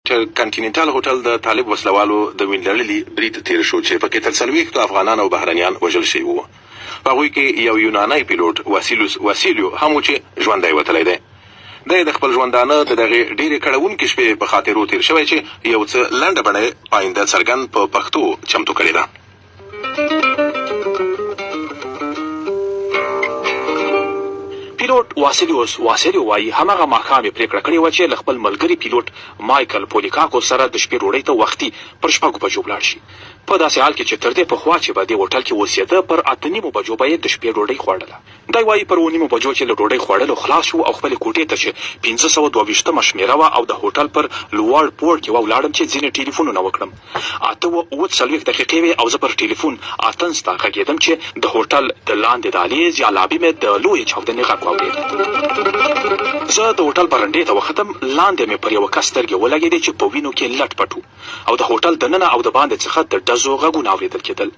انټرکانټیننټل هوټل د طالب وسلوالو د وینلړلي برید تیر شو چې پکې تر 40 افغانان او بهرنیان وژل شوي وو. په هغوی کې یو یونانی پیلوټ واسیلیو هم و چې ژوندی وتلی دی. دی د خپل ژوندانه د دغې ډېرې کړوونکې شپې په خاطرو تیر شوی چې یو څه لنډه بڼه یې پاینده څرګند په پښتو چمتو کړې ده. پیلوټ واسیلیو وایي هماغه ماښام یې پرېکړه کړې وه چې له خپل ملګري پیلوټ مایکل پولیکاکو سره د شپې ډوډۍ ته وختي پر 6 بجو ولاړ شي. په داسې حال کې چې تر دې پخوا چې به دې هوټل کې اوسېده پر 8 بجو به یې د شپې ډوډۍ خوړله. دی وایي پر 9 بجو چې له ډوډۍ خوړلو خلاص شو او خپلې کوټې ته چې 522 شمېره وه او د هوټل پر لوړ پوړ کې ولاړم چې ځینې ټلیفونونه وکړم. 8:40 دقیقې وې او زه پر ټلیفون اتنس ته غږېدم چې د هوټل د لاندې دهلیز یا لابي مې د لویې چاودنې غږ واورېد. زه د هوټل برنډې ته وختم. لاندې مې پر یوه کس سترګې ولګېدې چې په وینو کې لټ پټ و او د هوټل دننه او د باندې څخه د ډزو غږونه اورېدل کېدل.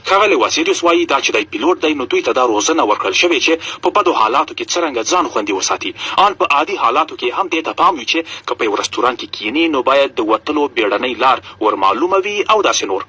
ښاغلی واسیلیوس وایي دا چې دی پیلوټ دی نو دوی ته دا روزنه ورکړل شوې چې په بدو حالاتو کې څرنګه ځان خوندي وساتي. ان په عادي حالاتو کې هم دې ته پام وي چې که په یو رستورانت کې کینی نو باید د وتلو بیړنۍ لار ور معلومه وي او داسې نور.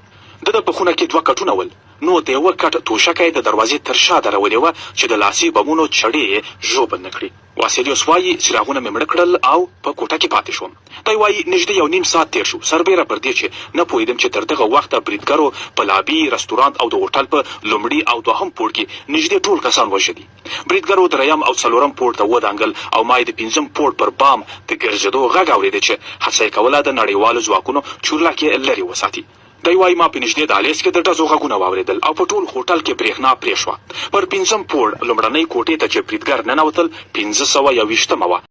د په خونه کې 2 کټونه ول نو د یوه کټ توشکه یې د دروازې تر شا درولې وه چې د لاسي بمونو چړې یې ژوبل نه کړي. واسیلیوس وایي څراغونه مې مړه کړل او په کوټه کې پاتې شوم. دی وایي نږدې 1.5 ساعت تېر شو سربیره پر دې چې نه پوهېدم چې تر دغه وخته بریدګرو په لابي رستورانت او د هوټل په لومړي او دوهم پوړ کې نږدې ټول کسان وژلي. بریدګرو 3م او 4م پوړ ته ودانګل او ما یې د 5م پوړ پر بام د ګرځېدو غږ اورېده چې هڅه یې کوله د نړیوالو ځواکونو چورلکې لرې وساتي. دی وایي ما په نږدې دهلیز کې د ډزو غږونه واورېدل او په ټول هوټل کې برېښنا پرې شوه. پر 5م پوړ لومړنۍ کوټې ته چې بریدګر ننوتل 521مه وه.